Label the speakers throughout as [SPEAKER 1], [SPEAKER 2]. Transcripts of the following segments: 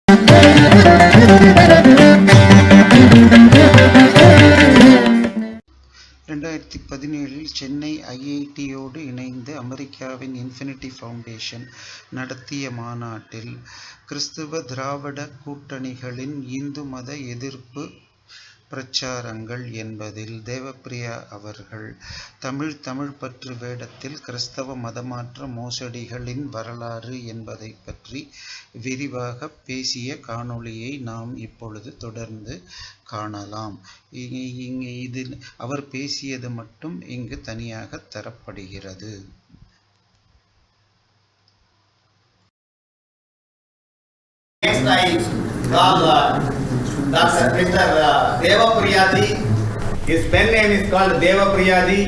[SPEAKER 1] 2017 சென்னை ஐஐடியோடு இணைந்து அமெரிக்காவின் infinity foundation நடத்திய மாநாட்டில் கிறிஸ்தவ திராவிட கூட்டணிகளின் இந்து மத எதிர்ப்பு பிரச்சாரங்கள் என்பதில் தேவப்பிரியா அவர்கள் தமிழ் பற்று வேடத்தில் கிறிஸ்தவ மதமாற்ற மோசடிகளின் வரலாறு என்பதை பற்றி விரிவாக பேசிய காணொளியை நாம் இப்பொழுது தொடர்ந்து காணலாம். இதில் அவர் பேசியது மட்டும் இங்கு தனியாக தரப்படுகிறது.
[SPEAKER 2] Dr. Mr. Devapriyaji. His pen name is called Devapriyaji.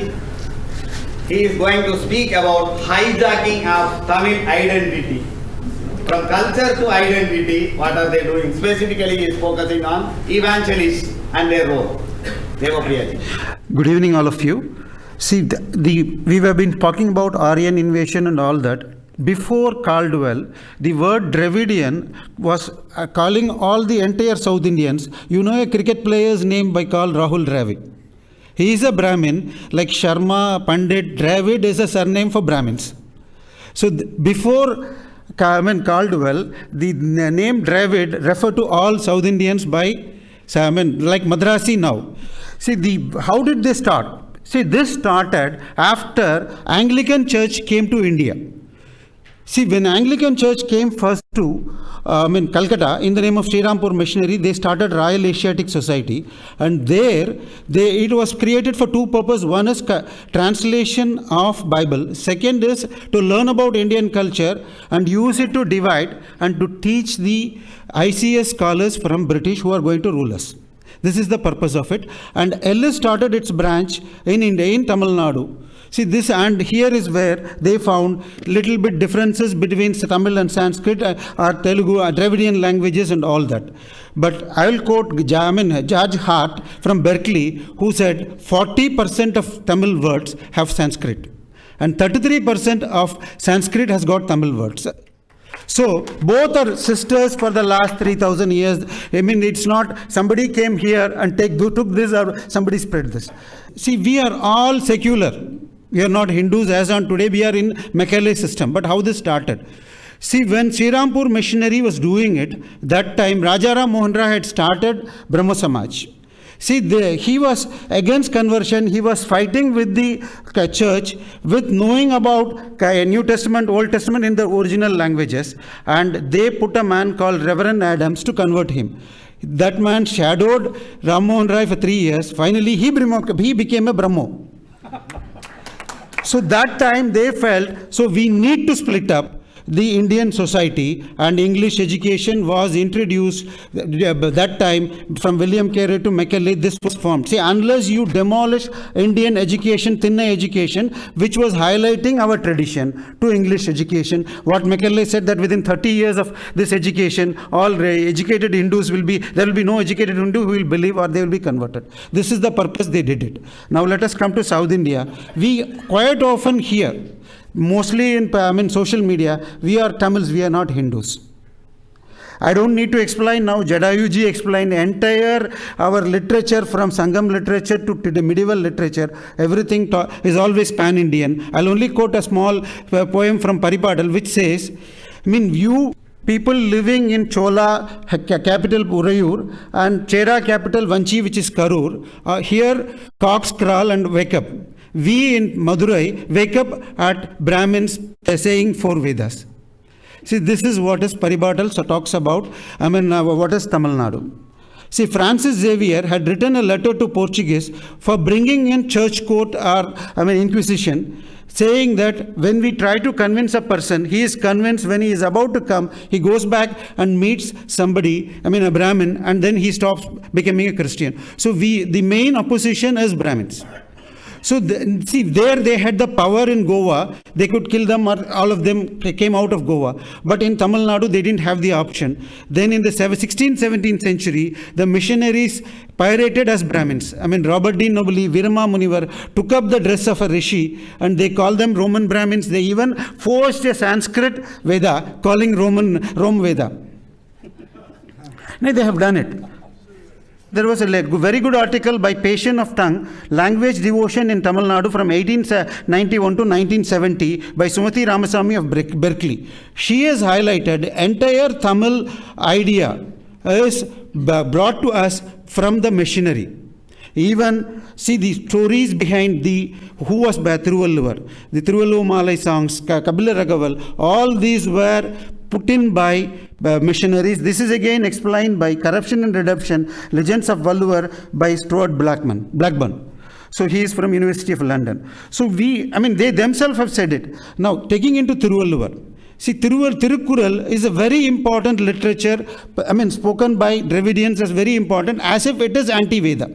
[SPEAKER 2] He is going to speak about hijacking of Tamil identity. From culture to identity, what are they doing? Specifically, he is focusing on evangelists and their role. Devapriyaji.
[SPEAKER 3] Good evening, all of you. See, we have been talking about Aryan invasion and all that. Before Caldwell, the word Dravidian was calling all the entire South Indians. You know a cricket player's name by called Rahul Dravid. He is a Brahmin, like Sharma, Pandit. Dravid is a surname for Brahmins. So before Caldwell, the name Dravid referred to all South Indians by, like Madrasi now. See, how did they start? See, this started after Anglican Church came to India. See, when Anglican Church came first to Calcutta in the name of Sri Rampur Missionary, they started Royal Asiatic Society, and it was created for two purposes. One is translation of Bible. Second is to learn about Indian culture and use it to divide and to teach the ICS scholars from British who are going to rule us. This is the purpose of it. And Ellis started its branch in India, in Tamil Nadu. See this, and here is where they found little bit differences between Tamil and Sanskrit or Telugu, Dravidian languages and all that. But I will quote George Hart from Berkeley, who said 40% of Tamil words have Sanskrit and 33% of Sanskrit has got Tamil words. So both are sisters for the last 3,000 years. I mean, it's not somebody came here and took this or somebody spread this. See, we are all secular. We are not Hindus as on today. We are in Macaulay system. But how this started? See, when Sri Rampur Missionary was doing it, that time Rajaram Mohan Rai had started Brahmo Samaj. See, he was against conversion. He was fighting with the church with knowing about New Testament, Old Testament in the original languages. And they put a man called Reverend Adams to convert him. That man shadowed Ram Mohan Rai for 3 years. Finally, he became a Brahmo. So that time they felt, so we need to split up the Indian society, and English education was introduced that time from William Carey to Macaulay. This was formed. See, unless you demolish Indian education, Thinna education, which was highlighting our tradition, to English education, what Macaulay said that within 30 years of this education, all educated Hindus there will be no educated Hindu who will believe or they will be converted. This is the purpose they did it. Now let us come to South India. We quite often hear, mostly in social media, we are Tamils, we are not Hindus. I don't need to explain now. Jadayuji explained entire our literature from Sangam literature to the medieval literature. Everything is always pan-Indian. I'll only quote a small poem from Paripadal which says, you people living in Chola capital Urayur and Chera capital Vanchi, which is Karur, here cocks crawl and wake up. We in Madurai wake up at Brahmins saying 4 Vedas. See, this is what is Paribatal talks about. What is Tamil Nadu? See, Francis Xavier had written a letter to Portuguese for bringing in church court or Inquisition, saying that when we try to convince a person, he is convinced. When he is about to come, he goes back and meets somebody, a Brahmin, and then he stops becoming a Christian. So the main opposition is Brahmins. So there they had the power in Goa. They could kill them, or all of them came out of Goa. But in Tamil Nadu, they didn't have the option. Then in the 16th, 17th century, the missionaries pirated as Brahmins. Robert D. Nobili, Virama Munivar took up the dress of a rishi and they called them Roman Brahmins. They even forced a Sanskrit Veda calling Rome Veda. No, they have done it. There was a very good article by Patient of Tongue, Language Devotion in Tamil Nadu from 1891 to 1970 by Sumati Ramasamy of Berkeley. She has highlighted entire Tamil idea is brought to us from the missionary. Even see the stories behind who was Thiruvalluvar, the Thiruvalluvar Malai songs, Kabila Ragaval, all these were put in by missionaries. This is again explained by Corruption and Redemption, Legends of Valluvar by Stuart Blackburn. So he is from University of London. So they themselves have said it. Now taking into Thiruvalluvar. See, Tirukkural is a very important literature, spoken by Dravidians as very important, as if it is anti-Veda.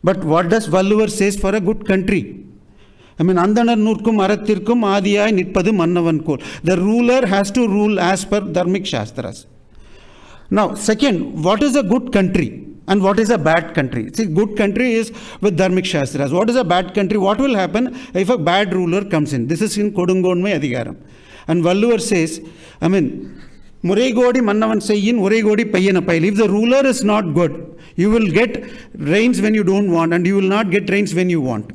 [SPEAKER 3] But what does Valluvar says for a good country? Andanar nurkum arathirkum adiyai nitpadu mannavan kol. The ruler has to rule as per Dharmic Shastras. Now, second, what is a good country and what is a bad country? See, good country is with Dharmic Shastras. What is a bad country? What will happen if a bad ruler comes in? This is in Kodungonmai Adhigaram. And Valluvar says, Muregodi mannavan seyyin, Muregodi payyana payil. If the ruler is not good, you will get rains when you don't want and you will not get rains when you want.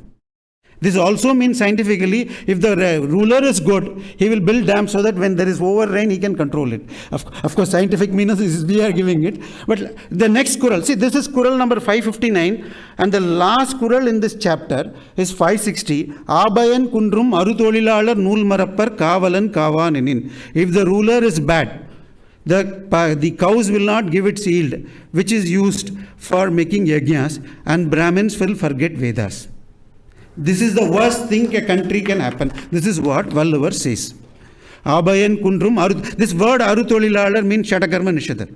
[SPEAKER 3] This also means scientifically, if the ruler is good, he will build dams so that when there is over rain, he can control it. Of course, scientific means we are giving it. But the next Kural, see, this is Kural number 559, and the last Kural in this chapter is 560. Abayan kundrum arutolilalar nool marappar kavalan kavaninin. If the ruler is bad, the cows will not give its yield, which is used for making yajnas, and Brahmins will forget Vedas. This is the worst thing a country can happen. This is what Valluvar says. Abayan kundrum, this word arutolilalar means Shatakarma Nishadar.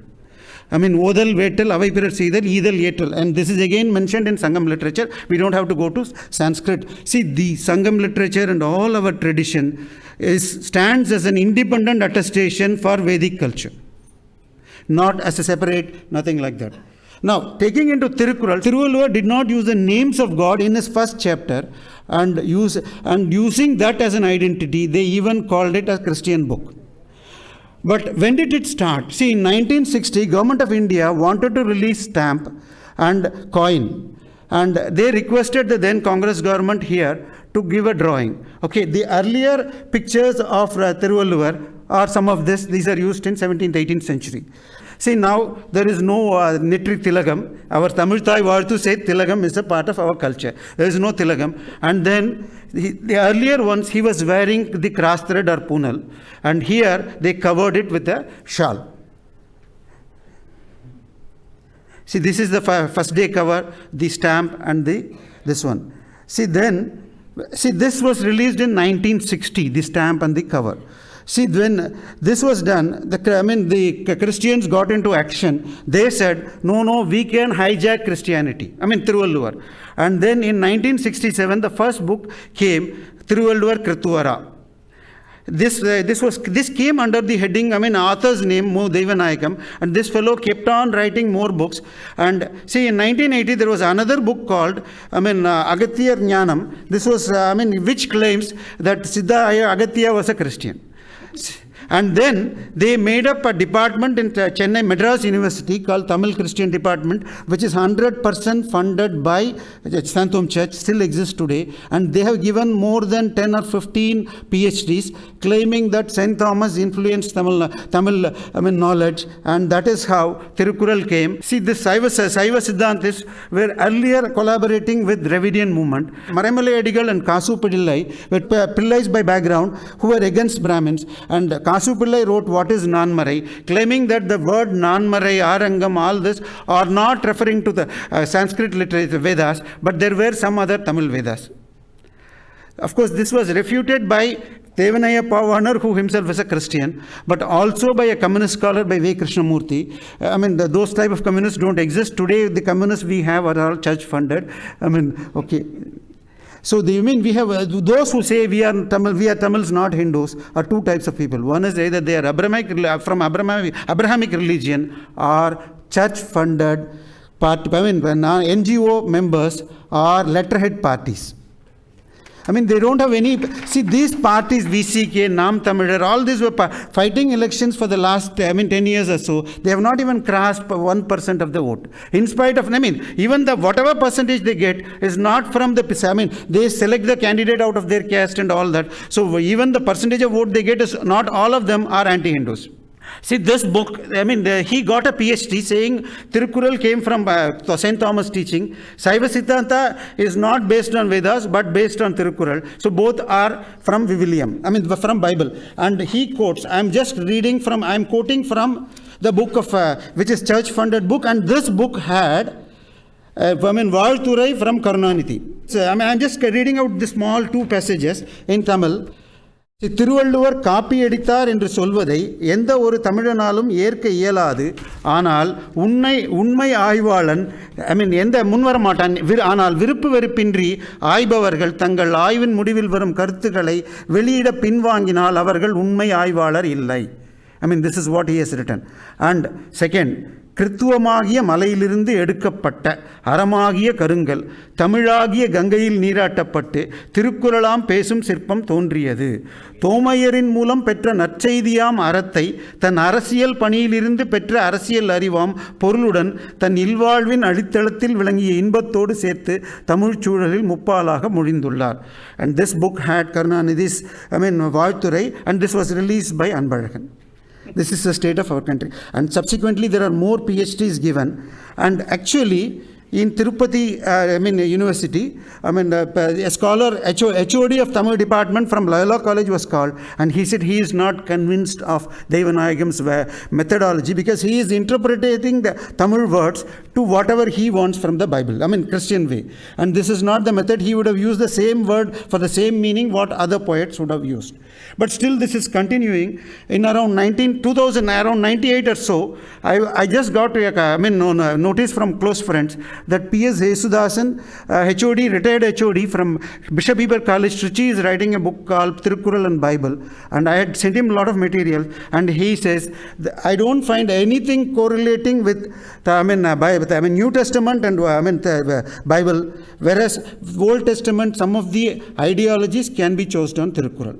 [SPEAKER 3] Odal, Vetal, Avaipirar Seidal, Edal, Yetal. And this is again mentioned in Sangam literature. We don't have to go to Sanskrit. See, the Sangam literature and all our tradition stands as an independent attestation for Vedic culture. Not as a separate, nothing like that. Now, taking into Tirukkural, Thiruvalluvar did not use the names of God in his first chapter and using that as an identity, they even called it a Christian book. But when did it start? See, in 1960, Government of India wanted to release stamp and coin, and they requested the then Congress government here to give a drawing. Okay, the earlier pictures of Thiruvalluvar are some of this. These are used in 17th, 18th century. See, now there is no Nitri Tilagam. Our Tamil Thai Varthu said Tilagam is a part of our culture. There is no Tilagam. And then the earlier ones, he was wearing the cross thread or punal. And here they covered it with a shawl. See, this is the first day cover, the stamp and this one. See, this was released in 1960, the stamp and the cover. See, when this was done, the Christians got into action. They said, no, we can hijack Christianity. Thiruvalluvar. And then in 1967, the first book came, Thiruvalluvar Krituvara. This came under the heading, author's name, Mo Devanayakam, and this fellow kept on writing more books. And see, in 1980, there was another book called, Agatya Jnanam. This was, which claims that Siddha Agatya was a Christian. And then they made up a department in Chennai, Madras University called Tamil Christian Department, which is 100% funded by Santhom Church, still exists today. And they have given more than 10 or 15 PhDs, claiming that St. Thomas influenced Tamil knowledge. And that is how Tirukkural came. See, this Saiva Siddhantis were earlier collaborating with Dravidian movement. Maramalai Adigal and Kasu Pillai were Pillais by background who were against Brahmins. And Kasu Pillai wrote What is Nanmarai, claiming that the word Nanmarai, Arangam, all this are not referring to the Sanskrit literature Vedas, but there were some other Tamil Vedas. Of course, this was refuted by Devanaya Pavanar, who himself is a Christian, but also by a communist scholar by V. Krishnamurti. Those type of communists don't exist. Today, the communists we have are all church funded. Okay. So we have those who say we are Tamils, not Hindus, are two types of people. One is either they are from Abrahamic religion or church-funded party. NGO members or letterhead parties. I mean, they don't have any. See, these parties, VCK, Nam Tamizhar, all these were fighting elections for the last, 10 years or so. They have not even crossed 1% of the vote. In spite of, even the whatever percentage they get is not from the, they select the candidate out of their caste and all that. So even the percentage of vote they get is not all of them are anti-Hindus. See, this book, he got a PhD saying Tirukkural came from St. Thomas teaching. Saiva Siddhanta is not based on Vedas, but based on Tirukkural. So both are from Vivilium, from Bible. And he quotes, I'm quoting from the book of, which is church-funded book. And this book had, Vaalthurai from Karunanidhi. So, I'm just reading out the small 2 passages in Tamil. Thiruvalluvar copy அடித்தார் என்று சொல்வதை எந்த ஒரு தமிழனாலும் ஏற்க இயலாது. ஆனால் உண்மை ஆய்வாளன் எந்த முன்வர மாட்டான். ஆனால் விருப்பு வெறுப்பின்றி ஆய்பவர்கள் தங்கள் ஆய்வின் முடிவில் வரும் கருத்துக்களை வெளியிட பின்வாங்கினால் அவர்கள் உண்மை ஆய்வாளர் இல்லை. This is what he has written. And second, கிறித்துவமாகிய மலையிலிருந்து எடுக்கப்பட்ட அறமாகிய கருங்கல் தமிழாகிய கங்கையில் நீராட்டப்பட்டு திருக்குறளாம் பேசும் சிற்பம் தோன்றியது. தோமையரின் மூலம் பெற்ற நற்செய்தியாம் அறத்தை தன் அரசியல் பணியிலிருந்து பெற்ற அரசியல் அறிவாம் பொருளுடன் தன் இல்வாழ்வின் அடித்தளத்தில் விளங்கிய இன்பத்தோடு சேர்த்து தமிழ் சூழலில் முப்பாலாக மொழிந்துள்ளார். And this book had Karunanidhi's, Vaalthurai, and this was released by Anbazhagan. This is the state of our country. And subsequently, there are more PhDs given. And actually, in Tirupati, University, a scholar, HOD of Tamil department from Loyola College was called, and he said he is not convinced of Devanayagam's methodology because he is interpreting the Tamil words to whatever he wants from the Bible, Christian way. And this is not the method. He would have used the same word for the same meaning what other poets would have used. But still, this is continuing. In around 2000, around 98 or so, I just got a notice from close friends that P.S. Jesudasan, HOD, retired HOD from Bishop Heber College, Trichy, is writing a book called Tirukkural and Bible. And I had sent him a lot of material. And he says, I don't find anything correlating with the New Testament and Bible, whereas Old Testament, some of the ideologies can be chosen on Tirukkural.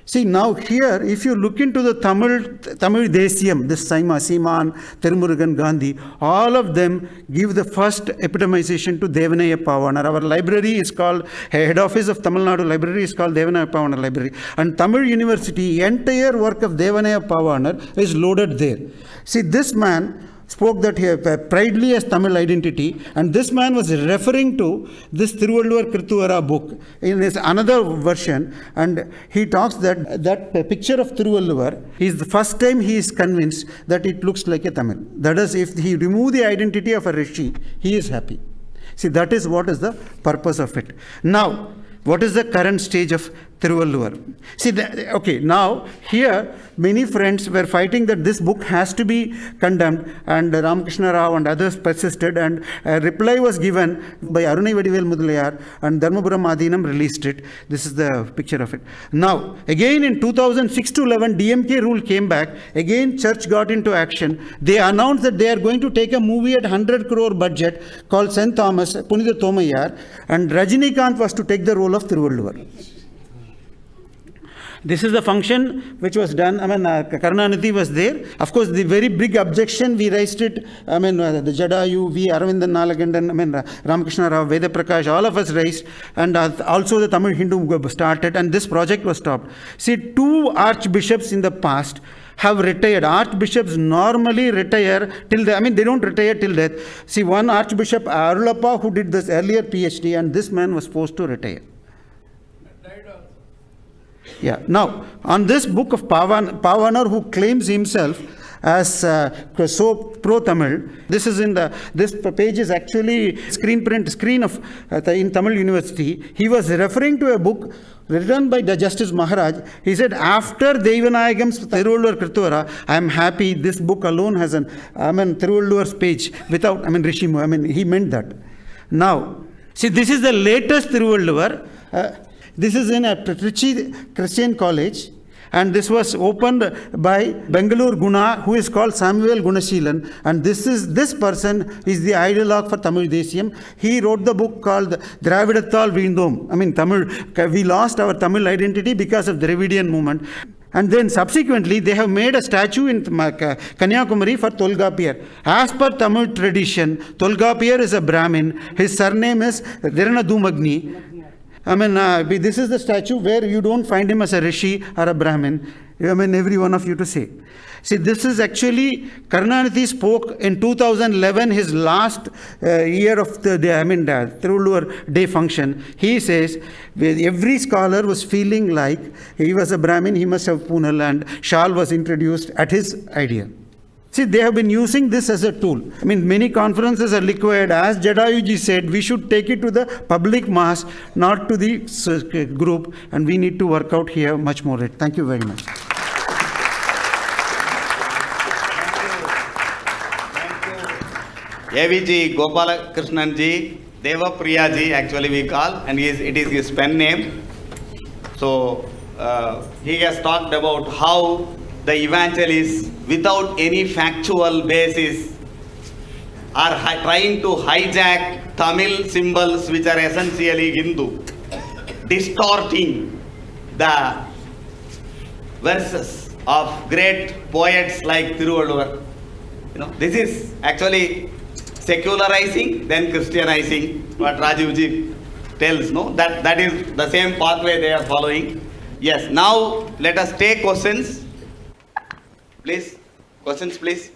[SPEAKER 3] See, now here, if you look into the Tamil Desiyam, this Seeman, Thirumurugan, Gandhi, all of them give the first epitomization to Devanaya Pavanar. Our library is called, head office of Tamil Nadu library is called Devanaya Pavanar Library. And Tamil University, entire work of Devanaya Pavanar is loaded there. See, this man spoke that here pridely as Tamil identity, and this man was referring to this Thiruvalluvar Kirthuvara book in his another version, and he talks that picture of Thiruvalluvar is the first time he is convinced that it looks like a Tamil. That is, if he remove the identity of a rishi, he is happy. See, that is what is the purpose of it. Now, what is the current stage of Thiruvalluvar? See, now here many friends were fighting that this book has to be condemned, and Ramakrishna Rao and others persisted, and a reply was given by Arunai Vadivel Mudalayar, and Dharmapuram Adhinam released it. This is the picture of it. Now, again in 2006 to 11, DMK rule came back. Again, church got into action. They announced that they are going to take a movie at 100 crore budget called St. Thomas, Punitha Thomayar, and Rajinikanth was to take the role of Thiruvalluvar. This is the function which was done. Karunanidhi was there. Of course, the very big objection, we raised it. The Jadayu, V. Aravindan Nalagandan, Ramakrishna Rao, Veda Prakash, all of us raised. And also the Tamil Hindu started, and this project was stopped. See, 2 archbishops in the past have retired. Archbishops normally retire till they don't retire till death. See, one archbishop, Arulappa, who did this earlier PhD, and this man was forced to retire. Yeah. Now, on this book of Pavanar, who claims himself as so pro-Tamil, this page is actually screen of in Tamil University. He was referring to a book written by the Justice Maharaj. He said, after Devanayagam's Thiruvalluvar Kirthuvara, I am happy this book alone has an Thiruvalluvar's page without Rishimu. He meant that. Now, see, this is the latest Thiruvalluvar. This is in a Trichy Christian college, and this was opened by Bengaluru Guna, who is called Samuel Gunasheelan, and this person is the ideologue for Tamil Desiyam. He wrote the book called Dravidathal Veendom. I mean, Tamil, we lost our Tamil identity because of the Dravidian movement. And then subsequently, they have made a statue in Kanyakumari for Tolgapiyar. As per Tamil tradition, Tolgapiyar is a Brahmin. His surname is Dhiranadumagni. I mean, this is the statue where you don't find him as a rishi or a Brahmin. I mean, every one of you to say. See, this is actually, Karunanidhi spoke in 2011, his last year of the day, Thirulur Day function. He says, every scholar was feeling like he was a Brahmin, he must have Poonal, and Shal was introduced at his idea. See, they have been using this as a tool. I mean, many conferences are required. As Jadayuji said, we should take it to the public mass, not to the group, and we need to work out here much more. Thank you very much.
[SPEAKER 2] AVG Gopalakrishnan ji, Devapriya ji, actually we call, and it is his pen name. So he has talked about how the evangelists, without any factual basis, are trying to hijack Tamil symbols which are essentially Hindu, distorting the verses of great poets like Thiruvalluvar. This is actually secularizing, then Christianizing, what Rajivji tells, no? That is the same pathway they are following. Yes, now let us take questions. Please, questions please.